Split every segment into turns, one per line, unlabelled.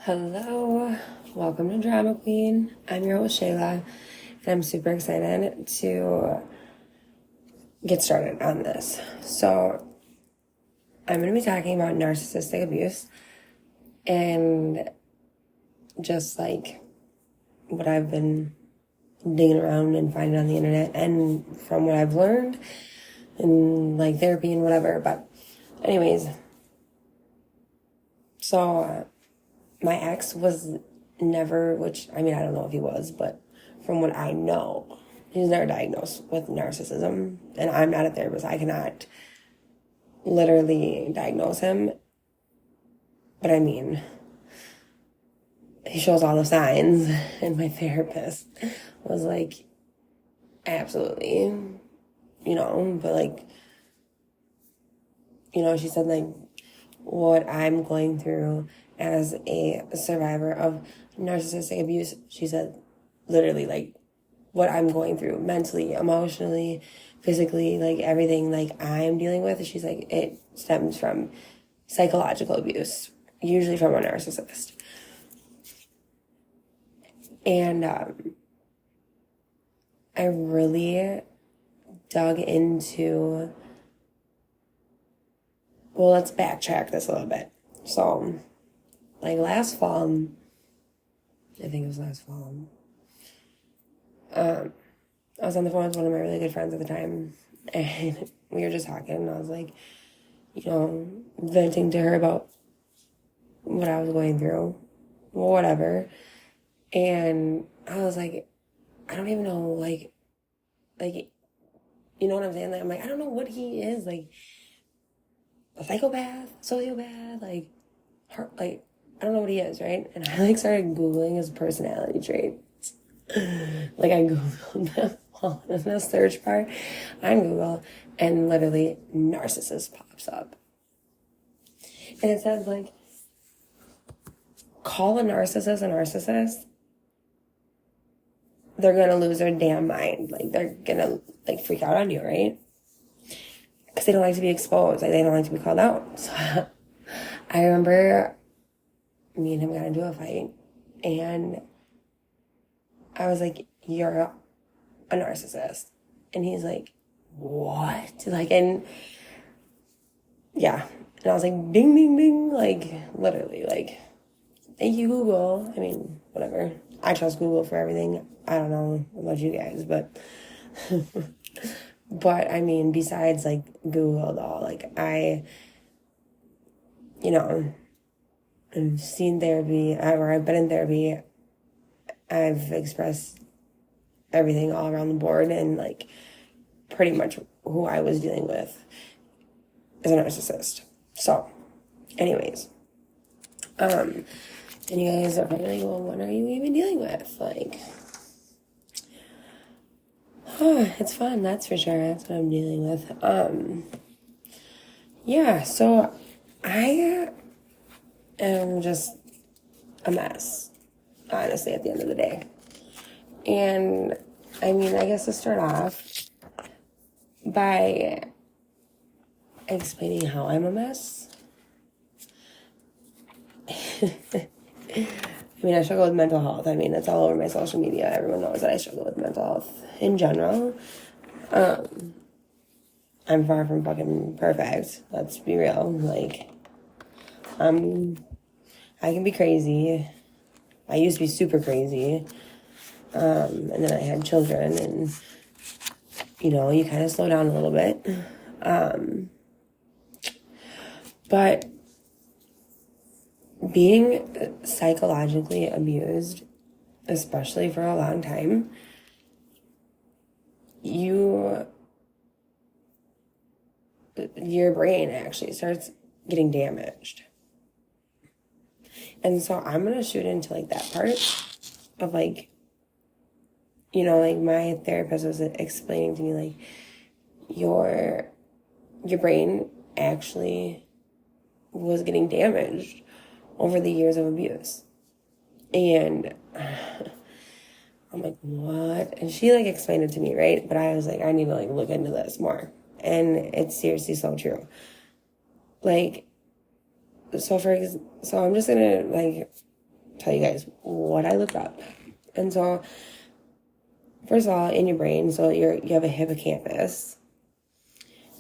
Hello, welcome to Drama Queen. I'm your host Shayla, and I'm super excited to get started on this. So, I'm going to be talking about narcissistic abuse and just like what I've been digging around and finding on the internet and from what I've learned in like therapy and whatever. But, anyways, so my ex was never, which, I mean, I don't know if he was, but from what I know, he was never diagnosed with narcissism. And I'm not a therapist. I cannot literally diagnose him. But I mean, he shows all the signs. And my therapist was like, absolutely, but like, she said like, what I'm going through as a survivor of narcissistic abuse, she said, literally, like, what I'm going through mentally, emotionally, physically, like, everything, like, I'm dealing with, she's like, it stems from psychological abuse, usually from a narcissist. And I really dug into, well, let's backtrack this a little bit. So, like last fall, I think it was last fall, I was on the phone with one of my really good friends at the time, and we were just talking, and I was like, venting to her about what I was going through, whatever, and I was like, I don't even know, like, you know what I'm saying? Like, I'm like, I don't know what he is, like, a psychopath, sociopath, like, I don't know what he is, right? And I like started Googling his personality traits. Like I Googled them all in the search bar on Google, and literally narcissist pops up. And it says like, call a narcissist, they're gonna lose their damn mind. Like they're gonna like freak out on you, right? Because they don't like to be exposed. Like they don't like to be called out. So I remember me and him got into a fight, and I was like, you're a narcissist. And he's like, what? Like, and yeah. And I was like, ding, ding, ding. Like, literally, like, thank you, Google. I mean, whatever. I trust Google for everything. I don't know about you guys, but, but I mean, besides like Google though, like I've seen therapy, or I've been in therapy. I've expressed everything all around the board, and like pretty much who I was dealing with is a narcissist. So, anyways, and you guys are probably like, well, what are you even dealing with? Like, it's fun, that's for sure. That's what I'm dealing with. Yeah, so I am just a mess, honestly, at the end of the day. And I mean, I guess to start off by explaining how I'm a mess. I mean, I struggle with mental health. I mean, it's all over my social media. Everyone knows that I struggle with mental health in general. I'm far from fucking perfect. Let's be real. Like, I can be crazy. I used to be super crazy. And then I had children, and, you kind of slow down a little bit. But being psychologically abused, especially for a long time, your brain actually starts getting damaged. And so I'm going to shoot into like that part of like, like my therapist was explaining to me like your brain actually was getting damaged over the years of abuse. And I'm like, what? And she like explained it to me, right? But I was like, I need to like look into this more. And it's seriously so true. Like, so I'm just gonna like tell you guys what I looked up. And so, first of all, in your brain, so you have a hippocampus,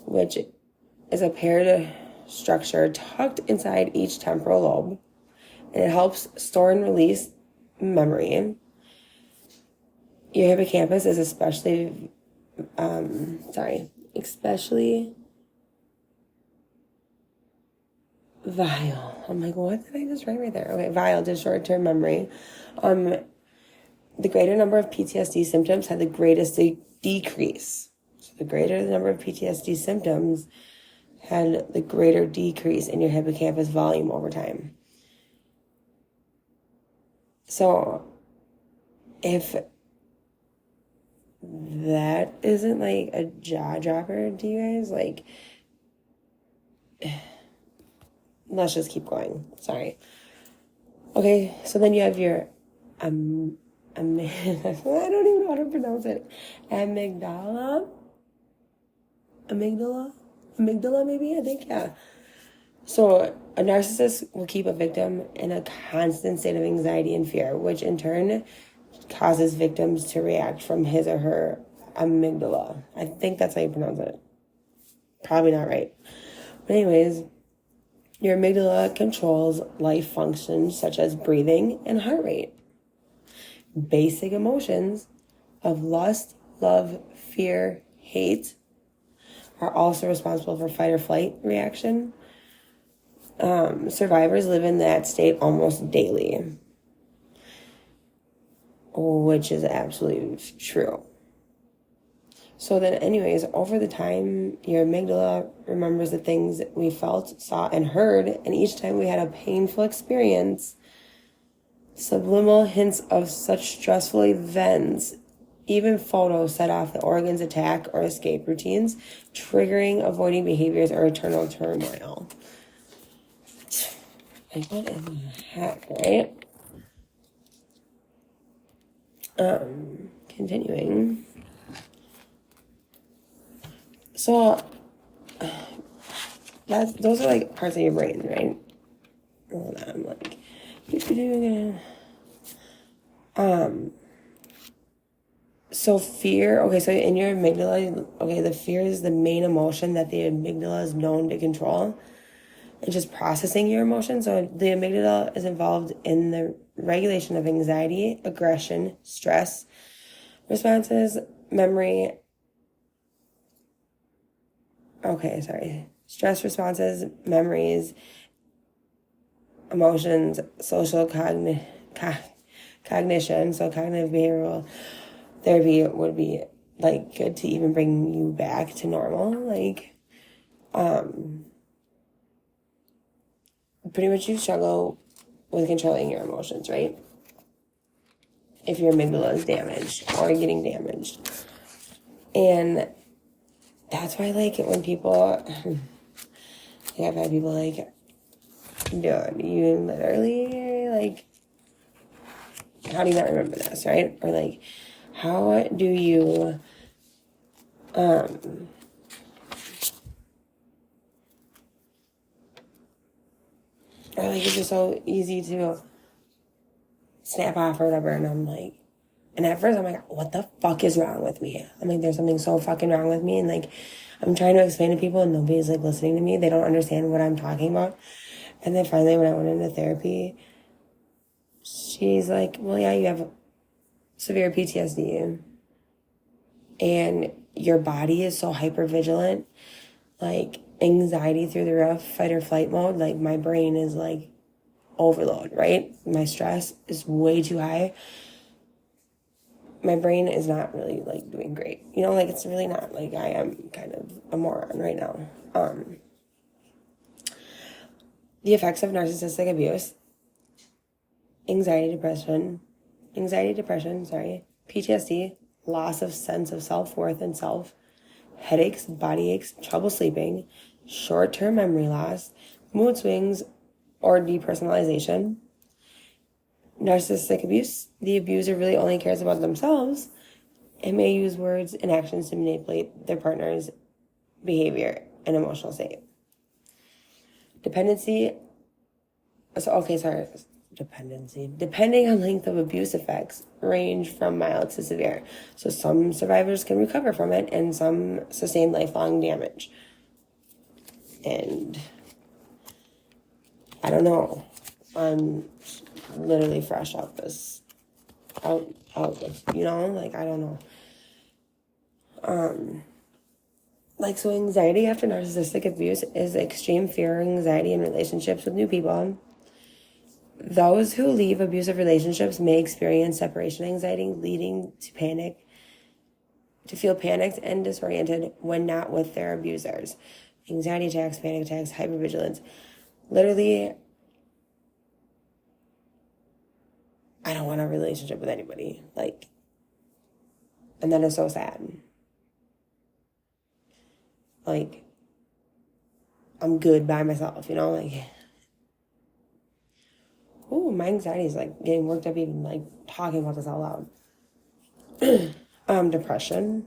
which is a paired structure tucked inside each temporal lobe, and it helps store and release memory. Your hippocampus is especially vital. I'm like, what did I just write right there? Okay, vital to short-term memory. The greater number of PTSD symptoms had the greatest decrease. So the greater the number of PTSD symptoms had the greater decrease in your hippocampus volume over time. So if that isn't like a jaw dropper to you guys, like, let's just keep going. Sorry. Okay, so then you have your I don't even know how to pronounce it. Amygdala, maybe, I think, yeah. So a narcissist will keep a victim in a constant state of anxiety and fear, which in turn causes victims to react from his or her amygdala. I think that's how you pronounce it. Probably not right. But anyways, your amygdala controls life functions such as breathing and heart rate. Basic emotions of lust, love, fear, hate are also responsible for fight or flight reaction. Survivors live in that state almost daily, which is absolutely true. So then anyways, over the time, your amygdala remembers the things we felt, saw, and heard, and each time we had a painful experience, subliminal hints of such stressful events, even photos, set off the organs' attack or escape routines, triggering avoiding behaviors or eternal turmoil. Like, what in the heck, right? Continuing. So, those are like parts of your brain, right? Hold on, I'm like, so fear, okay, so in your amygdala, okay, the fear is the main emotion that the amygdala is known to control. And just processing your emotions. So the amygdala is involved in the regulation of anxiety, aggression, stress responses, memory. Stress responses, memories, emotions, social cognition. So cognitive behavioral therapy would be like good to even bring you back to normal. Like, pretty much you struggle with controlling your emotions, right? If your amygdala is damaged or getting damaged. And that's why, like, when people, I've had people like, dude, you literally, like, how do you not remember this, right? Or like, how do you, or like, it's just so easy to snap off or whatever. And I'm like, and at first I'm like, what the fuck is wrong with me? I'm like, there's something so fucking wrong with me. And like, I'm trying to explain to people and nobody's like listening to me. They don't understand what I'm talking about. And then finally when I went into therapy, she's like, well, yeah, you have severe PTSD and your body is so hypervigilant, like anxiety through the roof, fight or flight mode. Like my brain is like overload, right? My stress is way too high. My brain is not really like doing great. You know, like it's really not. Like I am kind of a moron right now. The effects of narcissistic abuse, anxiety, depression, PTSD, loss of sense of self-worth and self, headaches, body aches, trouble sleeping, short-term memory loss, mood swings, or depersonalization. Narcissistic abuse, the abuser really only cares about themselves and may use words and actions to manipulate their partner's behavior and emotional state. Dependency, dependency, depending on length of abuse effects, range from mild to severe. So some survivors can recover from it and some sustain lifelong damage. And I don't know. I'm literally fresh out this, you know, like, I don't know. Like, so anxiety after narcissistic abuse is extreme fear or anxiety in relationships with new people. Those who leave abusive relationships may experience separation anxiety, leading to feel panicked and disoriented when not with their abusers. Anxiety attacks, panic attacks, hypervigilance. Literally, I don't want a relationship with anybody. Like, and that is so sad. Like, I'm good by myself, you know? Like, ooh, my anxiety is like getting worked up even like talking about this out loud. Depression.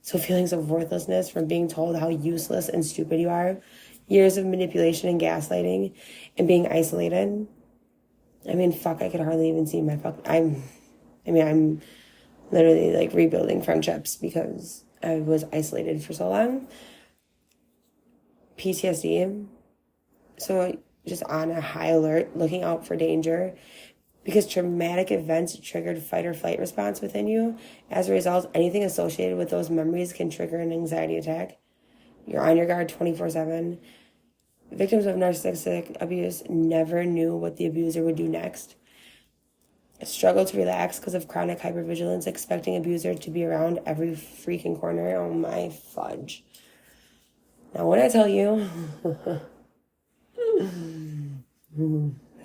So feelings of worthlessness from being told how useless and stupid you are. Years of manipulation and gaslighting and being isolated. I mean, fuck, I could hardly even see my I'm literally like rebuilding friendships because I was isolated for so long. PTSD. So just on a high alert, looking out for danger because traumatic events triggered fight or flight response within you. As a result, anything associated with those memories can trigger an anxiety attack. You're on your guard 24/7. Victims of narcissistic abuse never knew what the abuser would do next. Struggle to relax because of chronic hypervigilance, expecting abuser to be around every freaking corner. Oh my fudge. Now, when I tell you,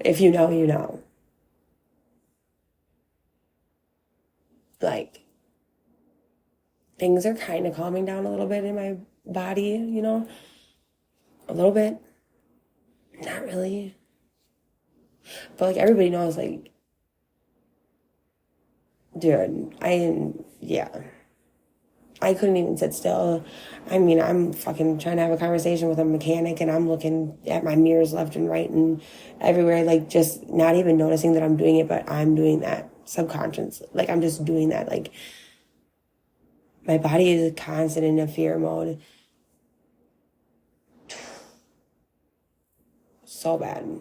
if you know, you know. Like, things are kind of calming down a little bit in my body, you know? A little bit. Not really. But, like, everybody knows, like, dude, I couldn't even sit still. I mean, I'm fucking trying to have a conversation with a mechanic and I'm looking at my mirrors left and right and everywhere, like, just not even noticing that I'm doing it, but I'm doing that subconsciously. Like, I'm just doing that. Like, my body is constant in a fear mode. So bad.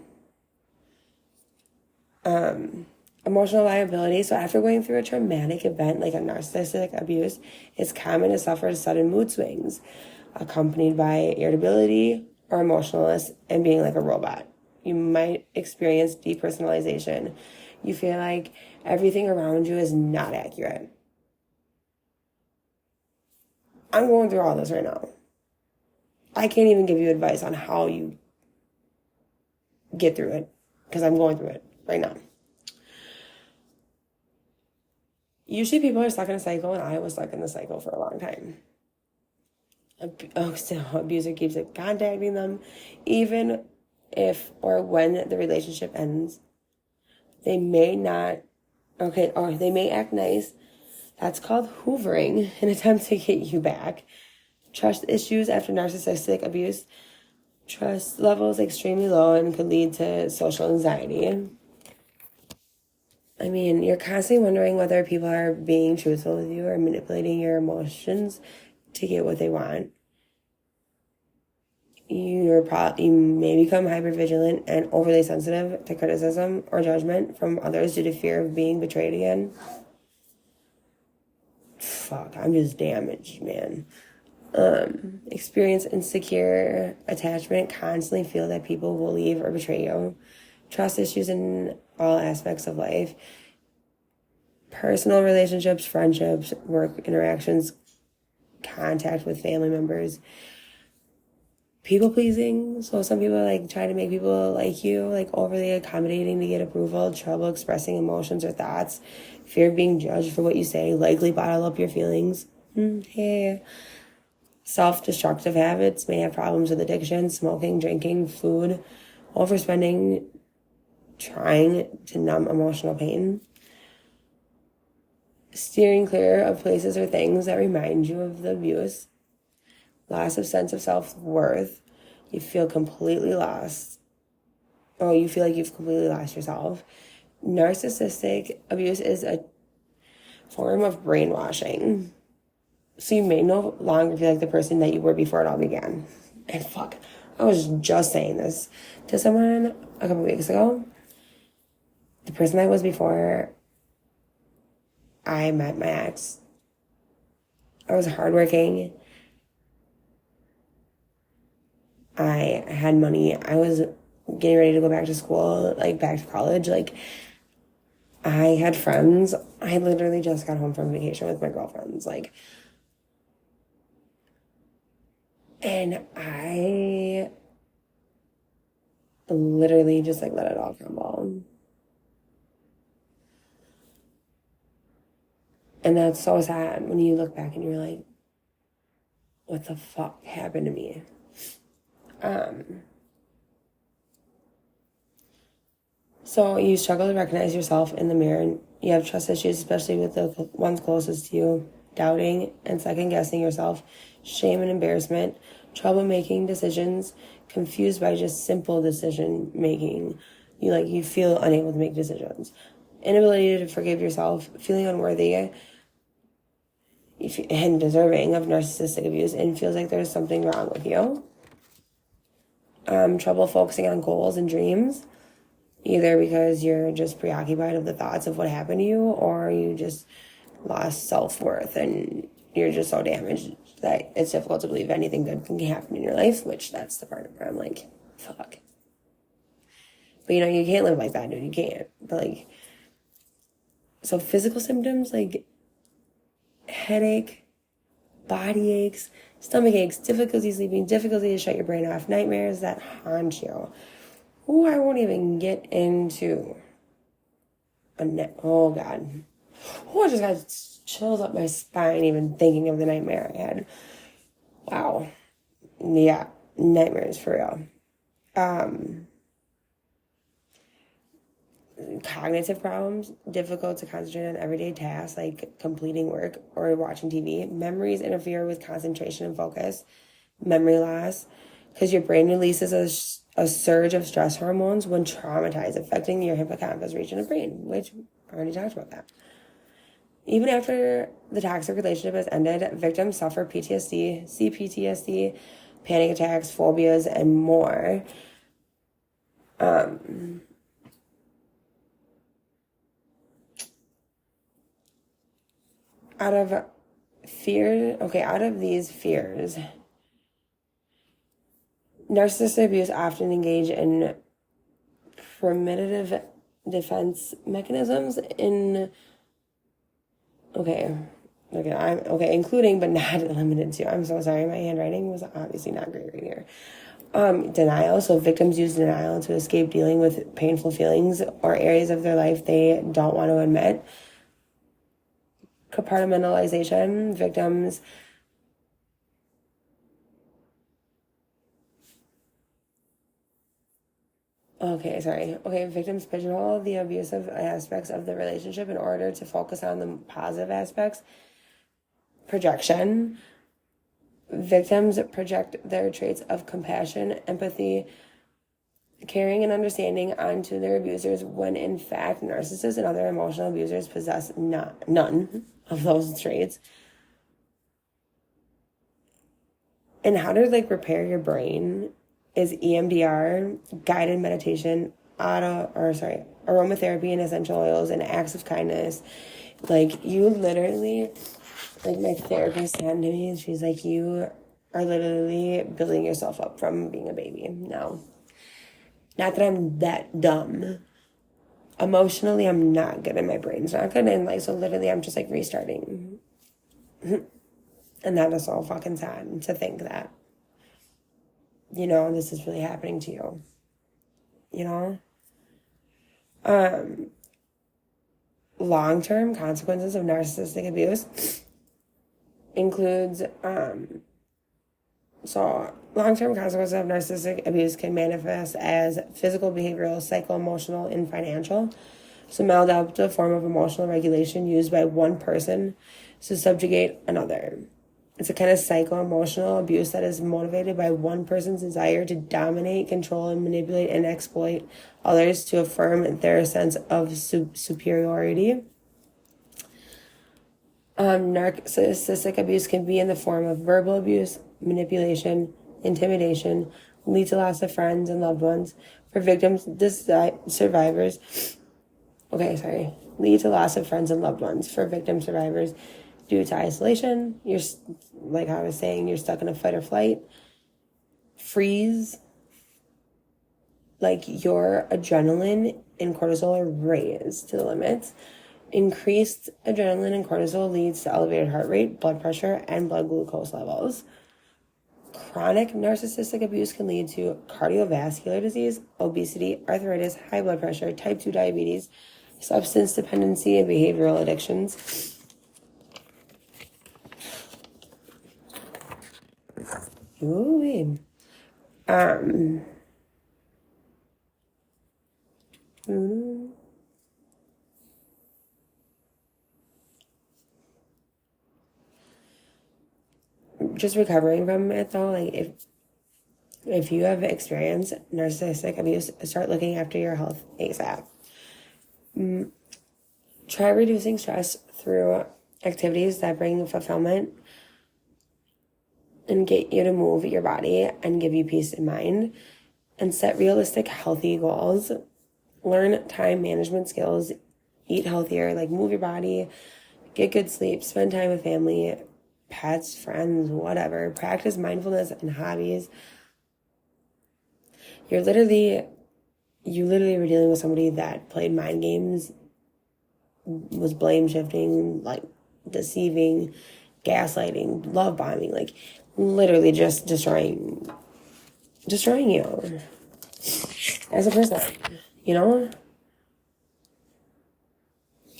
Emotional liability. So after going through a traumatic event like a narcissistic abuse, it's common to suffer sudden mood swings accompanied by irritability or emotionalness and being like a robot. You might experience depersonalization. You feel like everything around you is not accurate. I'm going through all this right now. I can't even give you advice on how you get through it because I'm going through it right now. Usually people are stuck in a cycle, and I was stuck in the cycle for a long time. So abuser keeps contacting them, even if or when the relationship ends. They may they may act nice. That's called hoovering, an attempt to get you back. Trust issues after narcissistic abuse. Trust levels extremely low and could lead to social anxiety. I mean, you're constantly wondering whether people are being truthful with you or manipulating your emotions to get what they want. You may become hypervigilant and overly sensitive to criticism or judgment from others due to fear of being betrayed again. Fuck, I'm just damaged, man. Experience insecure attachment, constantly feel that people will leave or betray you. Trust issues in all aspects of life. Personal relationships, friendships, work interactions, contact with family members. People pleasing. So some people like try to make people like you, like overly accommodating to get approval, trouble expressing emotions or thoughts, fear of being judged for what you say, likely bottle up your feelings. Hey. Self-destructive habits, may have problems with addiction, smoking, drinking, food, overspending, trying to numb emotional pain. Steering clear of places or things that remind you of the abuse. Loss of sense of self-worth. You feel completely lost. oh, you feel like you've completely lost yourself. Narcissistic abuse is a form of brainwashing. So you may no longer feel like the person that you were before it all began. And fuck, I was just saying this to someone a couple weeks ago. The person I was before I met my ex, I was hardworking. I had money. I was getting ready to go back to school, like back to college. Like, I had friends. I literally just got home from vacation with my girlfriends. Like, and I literally just like let it all crumble. And that's so sad when you look back and you're like, what the fuck happened to me? So you struggle to recognize yourself in the mirror, and you have trust issues, especially with the ones closest to you, doubting and second guessing yourself, shame and embarrassment, trouble making decisions, confused by just simple decision making. You feel unable to make decisions, inability to forgive yourself, feeling unworthy and deserving of narcissistic abuse, and feels like there's something wrong with you. Trouble focusing on goals and dreams, either because you're just preoccupied with the thoughts of what happened to you, or you just lost self-worth and you're just so damaged that it's difficult to believe anything good can happen in your life, which that's the part where I'm like, fuck. But you can't live like that, dude. You can't. But so physical symptoms like headache, body aches, stomach aches, difficulty sleeping, difficulty to shut your brain off, nightmares that haunt you. Oh, I won't even get into oh God. Oh, I just got chills up my spine even thinking of the nightmare I had. Wow. Yeah, nightmares for real. Cognitive problems, difficult to concentrate on everyday tasks like completing work or watching TV. Memories interfere with concentration and focus. Memory loss, because your brain releases a surge of stress hormones when traumatized, affecting your hippocampus region of brain, which I already talked about that. Even after the toxic relationship has ended, victims suffer PTSD, CPTSD, panic attacks, phobias, and more. Out of these fears, narcissistic abuse often engage in primitive defense mechanisms including but not limited to. I'm so sorry, my handwriting was obviously not great right here. Denial. So victims use denial to escape dealing with painful feelings or areas of their life they don't want to admit. Compartmentalization. Victims pigeonhole the abusive aspects of the relationship in order to focus on the positive aspects. Projection. Victims project their traits of compassion, empathy, caring, and understanding onto their abusers when in fact narcissists and other emotional abusers possess none of those traits. And how to repair your brain is EMDR, guided meditation, aromatherapy and essential oils, and acts of kindness. You literally, my therapist said to me, she's like, you are literally building yourself up from being a baby. No. Not that I'm that dumb. Emotionally, I'm not good and my brain's not good. And so literally I'm just restarting. And that is so fucking sad to think that, this is really happening to you. Long-term consequences of narcissistic abuse includes, long-term consequences of narcissistic abuse can manifest as physical, behavioral, psycho-emotional, and financial. So maladaptive form of emotional regulation used by one person to subjugate another. It's a kind of psycho-emotional abuse that is motivated by one person's desire to dominate, control, and manipulate and exploit others to affirm their sense of superiority. Narcissistic abuse can be in the form of verbal abuse, manipulation, intimidation, lead to loss of friends and loved ones. For victims, survivors, lead to loss of friends and loved ones. For victim survivors, due to isolation, you're, like I was saying, you're stuck in a fight or flight, freeze, like your adrenaline and cortisol are raised to the limits. Increased adrenaline and cortisol leads to elevated heart rate, blood pressure, and blood glucose levels. Chronic narcissistic abuse can lead to cardiovascular disease, obesity, arthritis, high blood pressure, type 2 diabetes, substance dependency, and behavioral addictions. Ooh, just recovering from it though, like if you have experienced narcissistic abuse, start looking after your health ASAP. Try reducing stress through activities that bring fulfillment and get you to move your body and give you peace of mind, and set realistic, healthy goals. Learn time management skills, eat healthier, like move your body, get good sleep, spend time with family, pets, friends, whatever. Practice mindfulness and hobbies. You literally were dealing with somebody that played mind games, was blame shifting, like deceiving, gaslighting, love bombing, like literally just destroying you as a person, you know?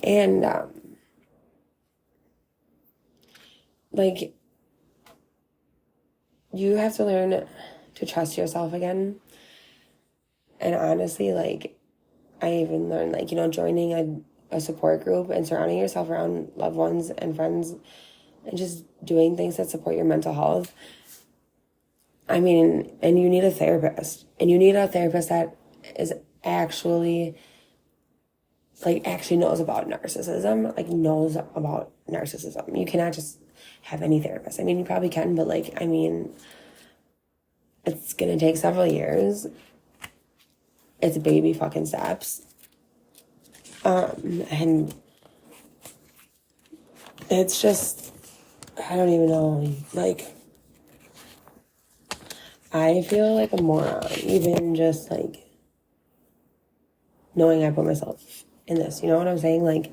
And like you have to learn to trust yourself again. And honestly, like I even learned, like, you know, joining a support group and surrounding yourself around loved ones and friends and just doing things that support your mental health. I mean, and you need a therapist. And you need a therapist that is actually knows about narcissism, like knows about narcissism. You cannot just have any therapist. I mean, you probably can, but like, I mean, it's going to take several years. It's baby fucking steps. And it's just, I don't even know, like, I feel like a moron, even just like knowing I put myself in this, you know what I'm saying? Like,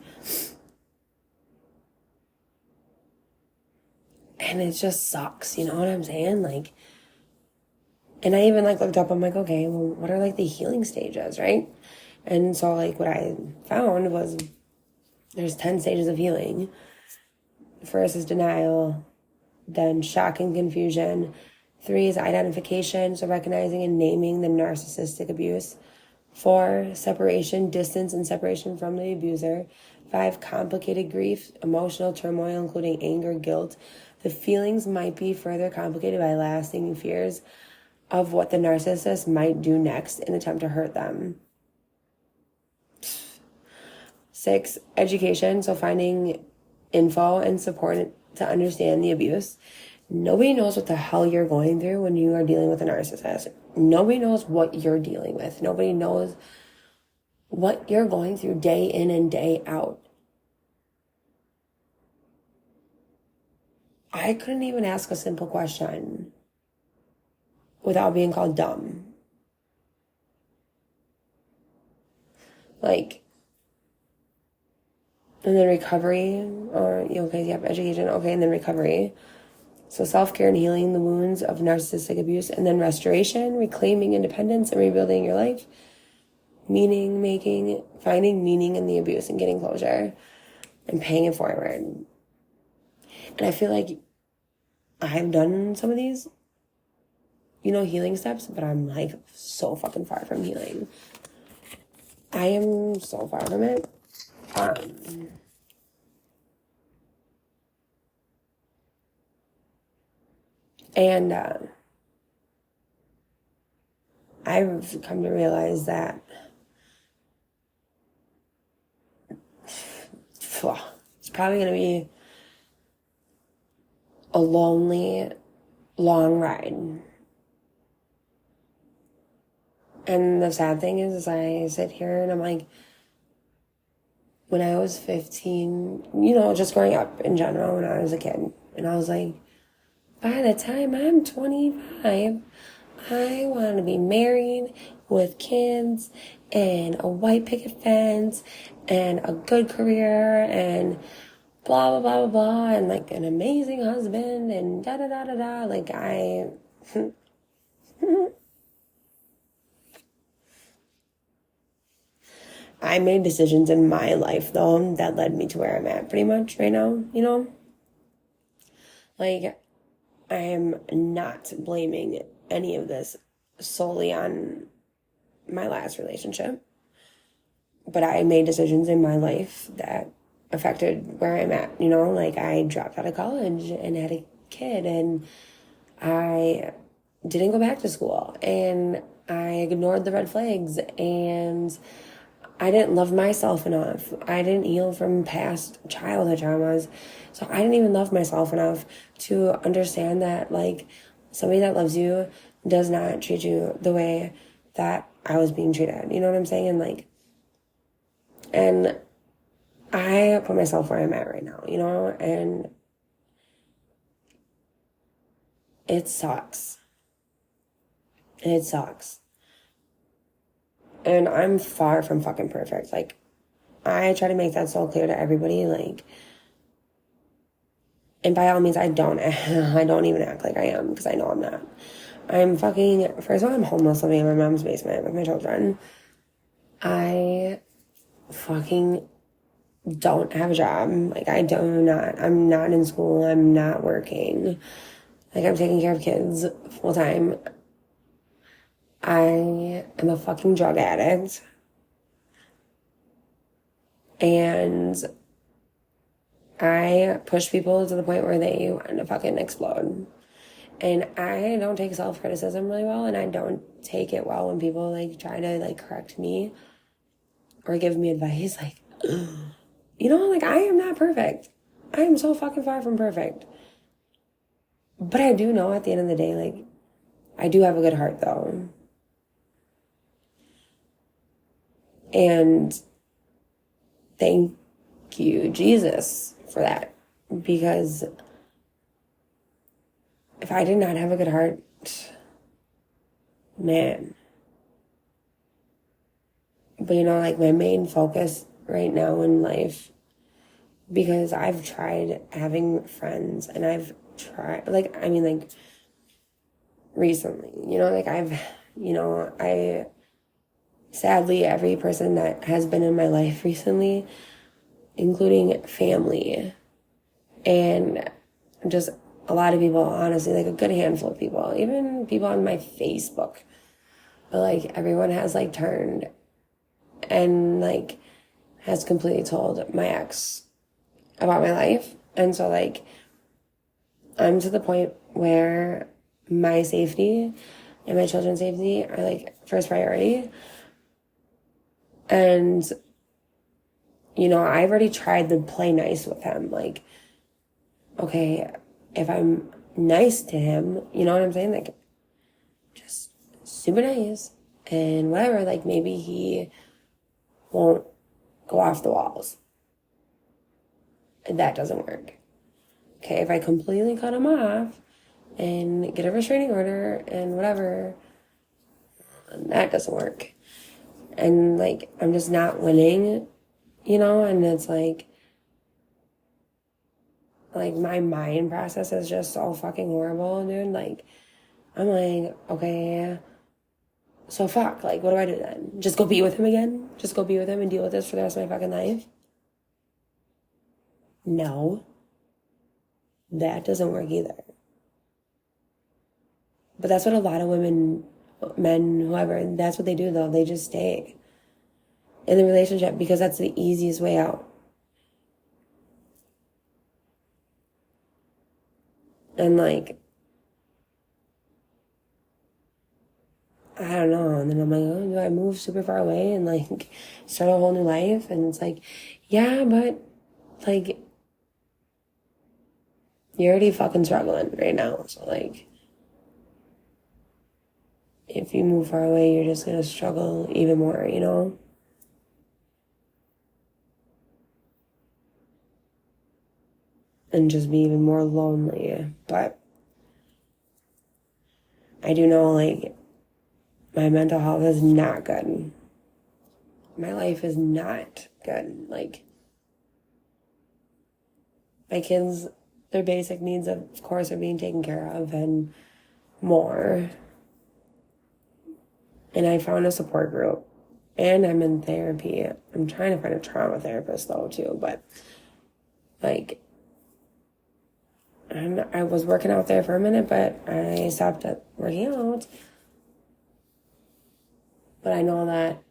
and it just sucks, you know what I'm saying? Like, and I even like looked up, I'm like, okay, well, what are like the healing stages, right? And so like what I found was there's 10 stages of healing. First is denial, then shock and confusion. 3 is identification, so recognizing and naming the narcissistic abuse. 4, separation, distance and separation from the abuser. 5, complicated grief, emotional turmoil, including anger, guilt. The feelings might be further complicated by lasting fears of what the narcissist might do next in an attempt to hurt them. 6, education, so finding info and support to understand the abuse. Nobody knows what the hell you're going through when you are dealing with a narcissist. Nobody knows what you're dealing with. Nobody knows what you're going through day in and day out. I couldn't even ask a simple question without being called dumb. Like, and then recovery, or, okay, you have education, okay, and then recovery. So self-care and healing the wounds of narcissistic abuse, and then restoration, reclaiming independence and rebuilding your life. Meaning making, finding meaning in the abuse and getting closure and paying it forward. And I feel like I've done some of these, you know, healing steps, but I'm like so fucking far from healing. I am so far from it. And I've come to realize that it's probably going to be a lonely, long ride. And the sad thing is I sit here and I'm like, when I was 15, just growing up in general when I was a kid, and I was like, by the time I'm 25, I want to be married with kids and a white picket fence and a good career and blah, blah, blah, blah, blah, and like an amazing husband and da, da, da, da, da. Like I made decisions in my life, though, that led me to where I'm at pretty much right now, Like, I am not blaming any of this solely on my last relationship. But I made decisions in my life that affected where I'm at, Like, I dropped out of college and had a kid, and I didn't go back to school, and I ignored the red flags, and I didn't love myself enough. I didn't heal from past childhood traumas. So I didn't even love myself enough to understand that, like, somebody that loves you does not treat you the way that I was being treated. You know what I'm saying? And I put myself where I'm at right now, and it sucks. It sucks. And I'm far from fucking perfect. Like, I try to make that so clear to everybody. Like, and by all means, I don't even act like I am, because I know I'm not. First of all, I'm homeless living in my mom's basement with my children. I fucking don't have a job. Like, I'm not in school. I'm not working. Like, I'm taking care of kids full time. I am a fucking drug addict. And I push people to the point where they want to fucking explode. And I don't take self-criticism really well, and I don't take it well when people, like, try to, like, correct me or give me advice. Like, like, I am not perfect. I am so fucking far from perfect. But I do know at the end of the day, like, I do have a good heart, though. And thank you, Jesus, for that. Because if I did not have a good heart, man. But like, my main focus right now in life, because I've tried having friends, and I've tried, like, recently, sadly, every person that has been in my life recently, including family, and just a lot of people, honestly, like a good handful of people, even people on my Facebook, but like, everyone has like turned and like has completely told my ex about my life. And so, like, I'm to the point where my safety and my children's safety are like first priority. And I've already tried to play nice with him. Like, okay, if I'm nice to him, you know what I'm saying? Like, just super nice and whatever, like, maybe he won't go off the walls. And that doesn't work. Okay, if I completely cut him off and get a restraining order and whatever, that doesn't work. And like, I'm just not winning, and it's like my mind process is just so fucking horrible, dude. Like, I'm like, okay, so fuck, like, what do I do then? Just go be with him again? Just go be with him and deal with this for the rest of my fucking life? No. That doesn't work either. But that's what a lot of women, men, whoever, that's what they do, though. They just stay in the relationship because that's the easiest way out. And like, I don't know. And then I'm like, oh, do I move super far away and like start a whole new life? And it's like, yeah, but like you're already fucking struggling right now. So like if you move far away, you're just gonna struggle even more, you know? And just be even more lonely. But I do know like my mental health is not good. My life is not good. Like my kids, their basic needs of course are being taken care of and more. And I found a support group and I'm in therapy. I'm trying to find a trauma therapist though too, but like I was working out there for a minute, but I stopped at working out. But I know that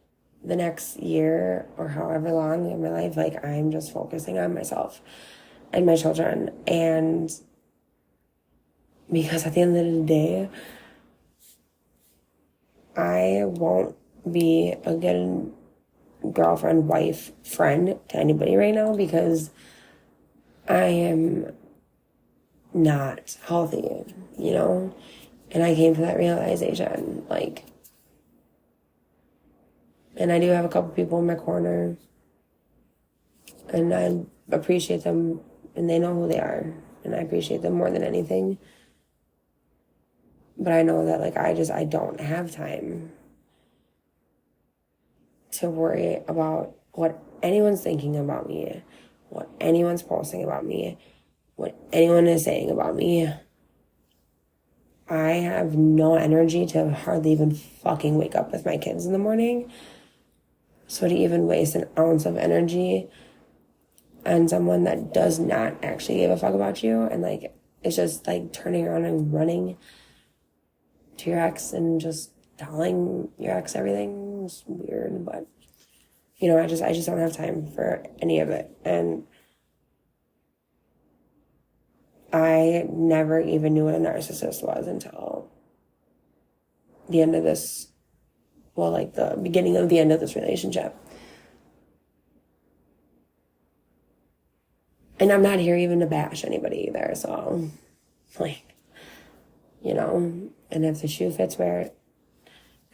the next year or however long in my life, like I'm just focusing on myself and my children. And because at the end of the day, I won't be a good girlfriend, wife, friend to anybody right now because I am not healthy, you know? And I came to that realization, like, and I do have a couple people in my corner and I appreciate them and they know who they are and I appreciate them more than anything. But I know that like I don't have time to worry about what anyone's thinking about me, what anyone's posting about me, what anyone is saying about me. I have no energy to hardly even fucking wake up with my kids in the morning. So to even waste an ounce of energy on someone that does not actually give a fuck about you and like it's just like turning around and running to your ex and just telling your ex everything is weird, but you know, I just don't have time for any of it. And I never even knew what a narcissist was until the end of this, well, like the beginning of the end of this relationship. And I'm not here even to bash anybody either, so like, you know, and if the shoe fits, wear it.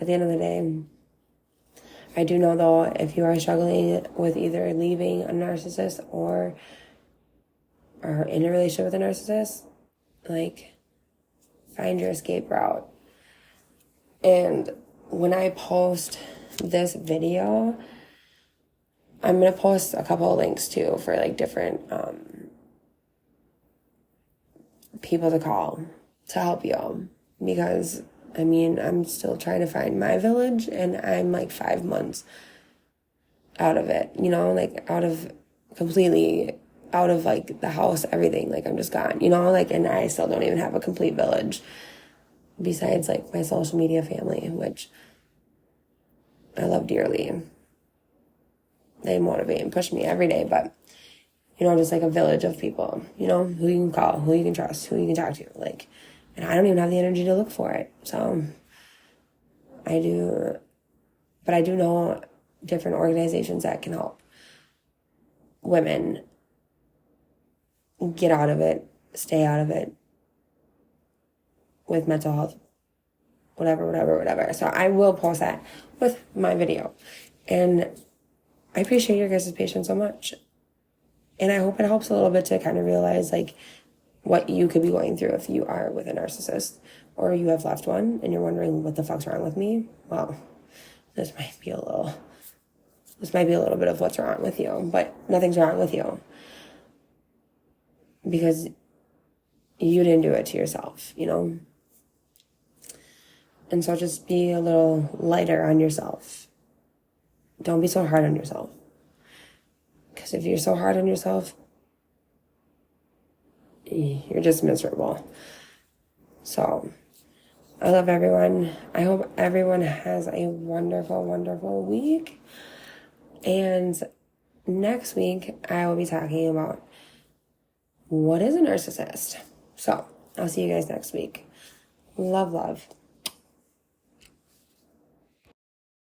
At the end of the day, I do know though, if you are struggling with either leaving a narcissist or are in a relationship with a narcissist, like, find your escape route. And when I post this video, I'm going to post a couple of links too for like different people to call to help you. Because, I mean, I'm still trying to find my village and I'm like 5 months out of it, you know, like completely out of like the house, everything. Like I'm just gone, you know, like, and I still don't even have a complete village besides like my social media family, which I love dearly. They motivate and push me every day, but you know, just like a village of people, you know, who you can call, who you can trust, who you can talk to, like, and I don't even have the energy to look for it. So I do, but I do know different organizations that can help women get out of it, stay out of it with mental health, whatever. So I will post that with my video. And I appreciate your guys' patience so much. And I hope it helps a little bit to kind of realize like what you could be going through if you are with a narcissist or you have left one and you're wondering what the fuck's wrong with me. Well, this might be a little bit of what's wrong with you, but nothing's wrong with you because you didn't do it to yourself, you know? And so just be a little lighter on yourself. Don't be so hard on yourself. Because if you're so hard on yourself, you're just miserable. So I love everyone. I hope everyone has a wonderful, wonderful week. And next week, I will be talking about what is a narcissist. So I'll see you guys next week. Love.